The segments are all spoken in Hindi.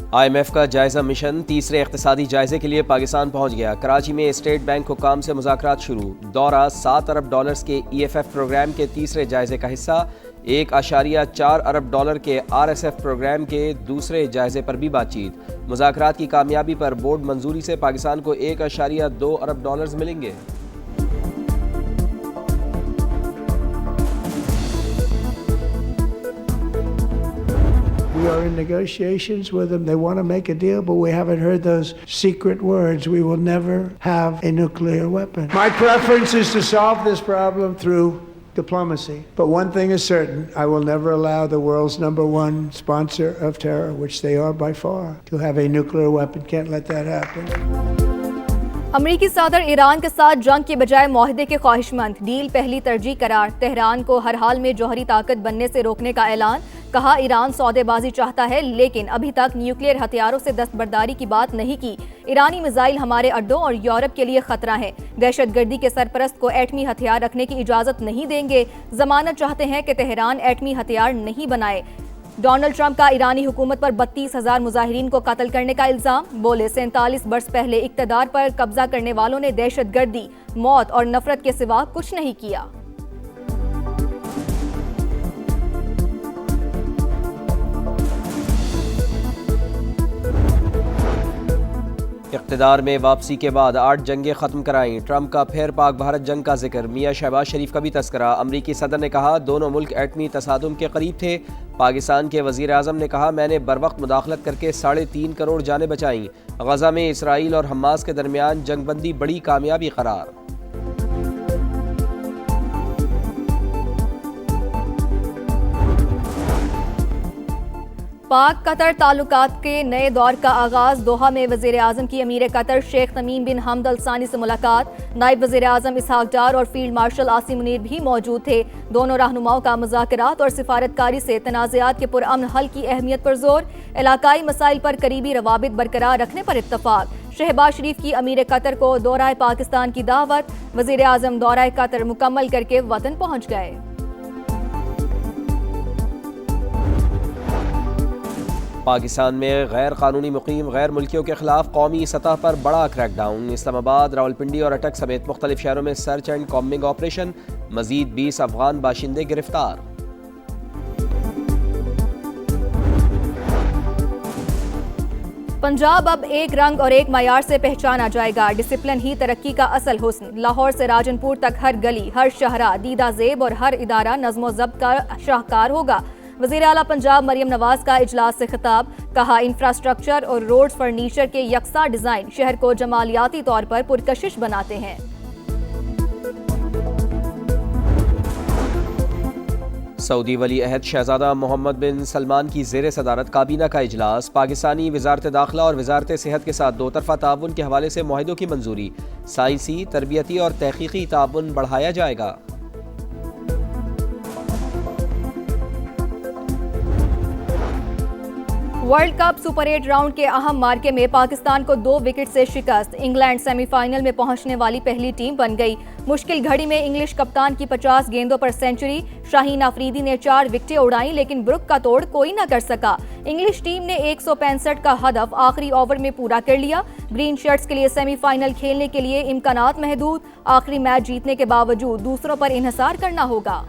IMF का जायजा मिशन तीसरे इक़्तिसादी जायजे के लिए पाकिस्तान पहुंच गया। कराची में स्टेट बैंक हुक्काम से मुज़ाकरात शुरू। दौरा $7 अरब के EFF प्रोग्राम के तीसरे जायजे का हिस्सा। $1.4 अरब के RSF प्रोग्राम के दूसरे जायजे पर भी बातचीत। मुज़ाकरात की कामयाबी पर बोर्ड मंजूरी से पाकिस्तान को $1.2 अरब मिलेंगे। We are in negotiations with them. They want to make a deal, but we haven't heard those secret words. We will never have a nuclear weapon. My preference is to solve this problem through diplomacy. But one thing is certain, I will never allow the world's #1 sponsor of terror, which they are by far, to have a nuclear weapon. Can't let that happen. अमरीकी सदर ईरान के साथ जंग के बजाय मुआहदे के ख्वाहिशमंद। डील पहली तरजीह करार। तेहरान को हर हाल में जौहरी ताकत बनने से रोकने का ऐलान। कहा ईरान सौदेबाजी चाहता है लेकिन अभी तक न्यूक्लियर हथियारों से दस्तबरदारी की बात नहीं की। ईरानी मिसाइल हमारे अड्डों और यूरोप के लिए खतरा है। दहशतगर्दी के सरपरस्त को एटमी हथियार रखने की इजाजत नहीं देंगे। जमानत चाहते हैं कि तेहरान एटमी हथियार नहीं बनाए। डोनाल्ड ट्रंप का ईरानी हुकूमत पर 32,000 मुजाहिरीन को कत्ल करने का इल्जाम। बोले 47 बरस पहले इक्तदार पर कब्जा करने वालों ने दहशतगर्दी, मौत और नफरत के सिवा कुछ नहीं किया। इक़्तिदार में वापसी के बाद 8 जंगें ख़त्म कराईं। ट्रंप का फिर पाक भारत जंग का जिक्र। मियां शहबाज शरीफ का भी तस्करा। अमरीकी सदर ने कहा दोनों मुल्क एटमी तसादुम के करीब थे। पाकिस्तान के वज़ीर आज़म ने कहा मैंने बरवक्त मुदाखलत करके 3.5 करोड़ जानें बचाईं। गज़ा में इसराइल और हमास के दरमियान जंगबंदी बड़ी कामयाबी करार। पाक कतर ताल्लुकात के नए दौर का आगाज। दोहा में वज़ीर आज़म की अमीर कतर शेख तमीम बिन हमद अल सानी से मुलाकात। नायब वज़ीर आज़म इसहाक डार और फील्ड मार्शल आसिम मुनीर भी मौजूद थे। दोनों रहनुमाओं का मुज़ाकरात और सिफारतकारी से तनाज़ात के पुरअमन हल की अहमियत पर जोर। इलाकाई मसाइल पर करीबी रवाबित बरकरार रखने पर इत्तफाक। शहबाज शरीफ की अमीर कतर को दौरा पाकिस्तान की दावत। वज़ीर आज़म दौरा कतर मुकम्मल करके वतन पहुँच गए। पाकिस्तान में गैर कानूनी मुकीम गैर मुल्कियों के खिलाफ कौमी सतह पर बड़ा क्रैकडाउन। इस्लामाबाद, रावलपिंडी और अटक समेत मुख्तलिफ शहरों में सर्च एंड कॉम्बिंग ऑपरेशन। मजीद 20 अफगान बाशिंदे गिरफ्तार। पंजाब अब एक रंग और एक मयार से पहचाना जाएगा। डिसिप्लिन ही तरक्की का असल हुस्न। लाहौर से राजनपुर तक हर गली, हर शहरा दीदा ज़ेब और हर इदारा नज़्म ज़ब्त का शाहकार होगा। वज़ीर आला पंजाब मरियम नवाज का इजलास से खिताब। कहा इंफ्रास्ट्रक्चर और रोड्स फर्नीचर के यकसा डिज़ाइन शहर को जमालियाती तौर पर पुरकशिश बनाते हैं। सऊदी वली अहद शहजादा मोहम्मद बिन सलमान की ज़ेर सदारत काबीना का इजलास। पाकिस्तानी वजारत दाखिला और वजारत सेहत के साथ दो तरफ़ा ताउन के हवाले से मुआहिदों की मंजूरी। साइंसी, तरबियती और तहकीकी ताउन बढ़ाया जाएगा। वर्ल्ड कप सुपर 8 राउंड के अहम मार्के में पाकिस्तान को 2 विकेट से शिकस्त। इंग्लैंड सेमीफाइनल में पहुंचने वाली पहली टीम बन गई। मुश्किल घड़ी में इंग्लिश कप्तान की 50 गेंदों पर सेंचुरी। शाहीन अफरीदी ने 4 विकेटें उड़ाई लेकिन ब्रुक का तोड़ कोई न कर सका। इंग्लिश टीम ने 165 का हदफ आखिरी ओवर में पूरा कर लिया। ग्रीन शर्ट्स के लिए सेमीफाइनल खेलने के लिए इम्कानात महदूद। आखिरी मैच जीतने के बावजूद दूसरों पर इन्हिसार करना होगा।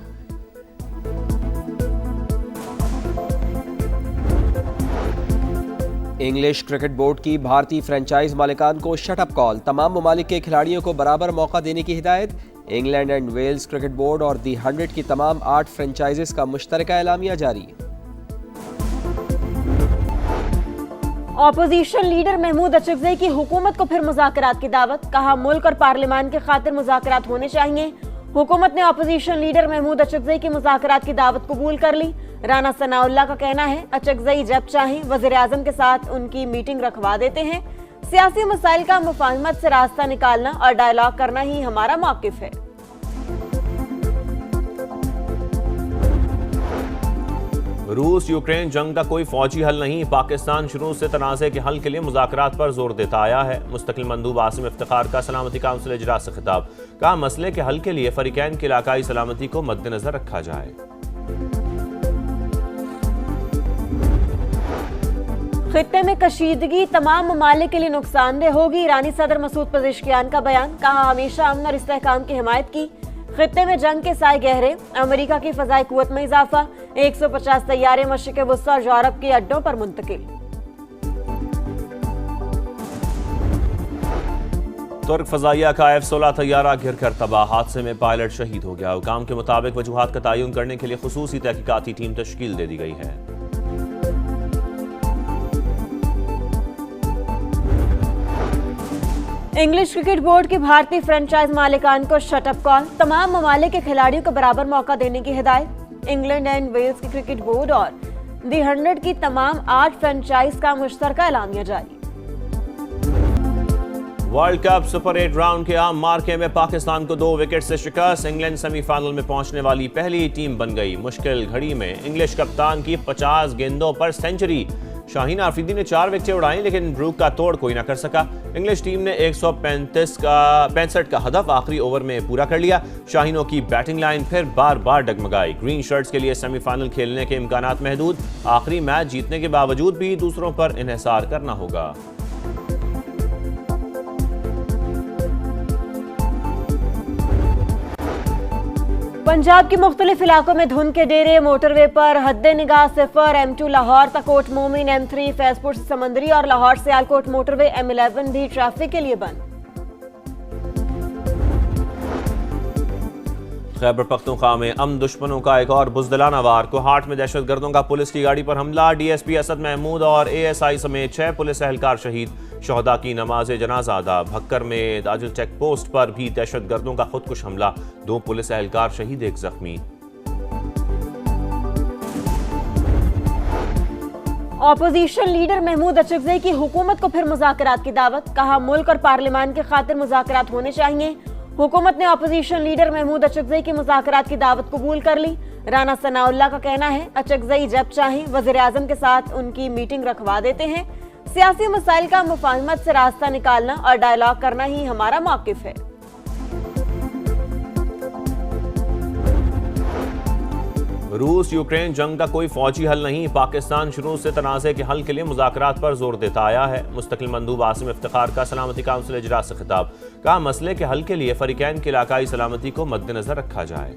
इंग्लिश क्रिकेट बोर्ड की भारतीय फ्रेंचाइज मालिकान को शटअप कॉल। तमाम ममालिक के खिलाड़ियों को बराबर मौका देने की हिदायत। England and Wales cricket board और दी 100 की तमाम 8 फ्रेंचाइजेस का मुश्तरका एलामिया जारी। ऑपोजिशन लीडर महमूद अचकज़ई की हुकूमत को फिर मुज़ाकरात की दावत। कहा मुल्क और पार्लियामान के खातिर मुज़ाकरात होने चाहिए। हुकूमत ने ऑपोजिशन लीडर महमूद अचकज़ई की मुज़ाकरात की दावत कबूल कर ली। राना सनाउल्लाह का कहना है अचकज़ई जब चाहें वज़ीर आज़म के साथ उनकी मीटिंग रखवा देते हैं। सियासी मसाइल का मुफाहमत से रास्ता निकालना और डायलॉग करना ही हमारा मौक़िफ़ है। रूस यूक्रेन जंग का कोई फौजी हल नहीं। पाकिस्तान शुरू से तनाज़े के हल के लिए मुज़ाकरात पर जोर देता आया है। मुस्तकिल मंदूब आसिम इफ्तिखार का सलामती काउंसिल इजलास से खिताब। कहा मसले के हल के लिए फरीकैन की इलाकाई सलामती को मद्देनजर रखा जाए। खित्ते में कशीदगी तमाम ममालिक के लिए नुकसानदेह होगी। ईरानी सदर मसूद पेज़ेश्कियान का बयान, कहा हमेशा अमन और इस्तेहकाम की हिमायत की। खित्ते में जंग के साए गहरे, अमेरिका की फजाई कुव्वत में इजाफा। 150 तैयारे मशरिक़ वुस्ता और यूरोप के अड्डों पर मुंतकिल। तुर्क फजाइया का F-16 तैयारा गिरकर तबाह, हादसे में पायलट शहीद हो गया। हुकाम के मुताबिक वजूहात का तयन करने के लिए खुसूसी तहकीकाती टीम तश्कील दे दी गई है। इंग्लिश क्रिकेट बोर्ड की भारतीय फ्रेंचाइज मालिकान को शटअप कॉल, तमाम ममालिक के खिलाड़ियों को बराबर मौका देने की हिदायत। इंग्लैंड एंड वेल्स की क्रिकेट बोर्ड और दी 100 की तमाम 8 फ्रेंचाइज का मुश्तरका एलानिया जारी। वर्ल्ड कप सुपर 8 राउंड के आम मार्के में पाकिस्तान को 2 विकेट से शिकस्त। इंग्लैंड सेमीफाइनल में पहुंचने वाली पहली टीम बन गई। मुश्किल घड़ी में इंग्लिश कप्तान की 50 गेंदों पर सेंचुरी। शाहीन आफरीदी ने 4 विकेटें उड़ाई, लेकिन ब्रूक का तोड़ कोई ना कर सका। इंग्लिश टीम ने 165 का हदफ आखिरी ओवर में पूरा कर लिया। शाहीनों की बैटिंग लाइन फिर बार बार डगमगाई। ग्रीन शर्ट्स के लिए सेमीफाइनल खेलने के इम्कानात महदूद। आखिरी मैच जीतने के बावजूद भी दूसरों पर इन्हिसार करना होगा। पंजाब के मुख्तलिफ इलाकों में धुंध के डेरे, मोटरवे पर हद्दे निगाह सिफर। M2 लाहौर तक कोट मोमिन, M3 फैजपुर से समंदरी और लाहौर से सियालकोट मोटरवे M11 भी ट्रैफिक के लिए बंद। खैबर पख्तूनख्वा में अमन दुश्मनों का एक और बुज़दिलाना वार। कोहाट में दहशतगर्दों का पुलिस की गाड़ी पर हमला। DSP असद महमूद और ASI समेत 6 पुलिस एहलकार शहीद। शहदा की नमाज जनाजा अदा। भक्कर में दाजिल चेक पोस्ट पर भी दहशतगर्दों का खुदकुश हमला। 2 पुलिस एहलकार शहीद, 1 जख्मी। ऑपोजिशन लीडर महमूद अचकज़ई की हुकूमत को फिर मुज़ाकरात की दावत, कहा मुल्क और पार्लियामान की खातिर मुज़ाकरात होने चाहिए। हुकूमत ने ऑपोजिशन लीडर महमूद अचकज़ई की मुज़ाकरात की दावत कबूल कर ली। राना सनाउल्लाह का कहना है, अचकज़ई जब चाहें वज़ीर आज़म के साथ उनकी मीटिंग रखवा देते हैं। सियासी मसाइल का मुफाहमत से रास्ता निकालना और डायलॉग करना ही हमारा मौक़िफ़ है। रूस यूक्रेन जंग का कोई फौजी हल नहीं। पाकिस्तान शुरू से तनाज़े के हल के लिए मुज़ाकरात पर जोर देता आया है। मुस्तकिल मंदूब आसिम इफ्तिखार का सलामती काउंसिल इजलास से खिताब, कहा मसले के हल के लिए फरीकैन की इलाकाई सलामती को मद्देनजर रखा जाए।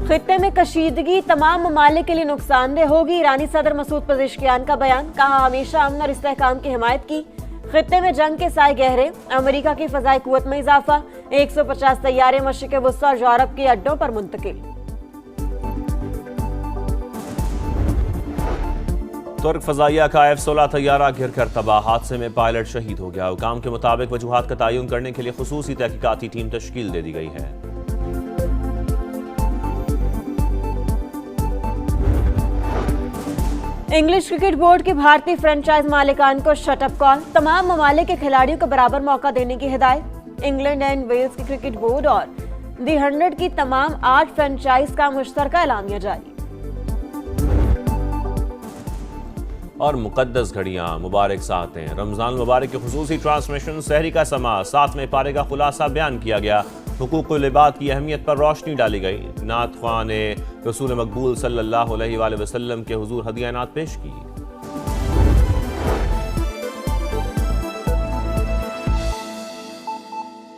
खित्ते में कशीदगी तमाम ममालिक के लिए नुकसानदेह होगी। ईरानी सदर मसूद पेज़ेश्कियान का बयान, कहा हमेशा अमन और इस्तेहकाम की हिमायत की। खित्ते में जंग के साए गहरे, अमेरिका की फजाई कुव्वत में इजाफा। 150 तैयारे मशरिक़ वुस्ता और यूरोप के अड्डों पर मुंतकिल। तुर्क फजाइया का F-16 तैयारा गिरकर तबाह, हादसे में पायलट शहीद हो गया। हुकाम के मुताबिक वजूहात का तयन करने के लिए खुसूसी तहकीकाती टीम तश्कील दे दी गई है। इंग्लिश क्रिकेट बोर्ड की भारतीय फ्रेंचाइज मालिकान को शटअप कॉल, तमाम ममालिक के खिलाड़ियों को बराबर मौका देने की हिदायत। इंग्लैंड एंड वेल्स की क्रिकेट बोर्ड और दी 100 की तमाम 8 फ्रेंचाइज का मुश्तरका एलानिया जारी। और मुकद्दस घड़ियां मुबारक सातें, रमजान मुबारक की खुसूसी ट्रांसमिशन, सहरी का समा, 7वें पारे का खुलासा बयान किया गया। हुकूकुल इबाद की अहमियत पर रोशनी डाली गई। नात ख्वां ने रसूल मकबूल सल्लल्लाहु अलैहि वसल्लम के हुजूर हदिया नात पेश की।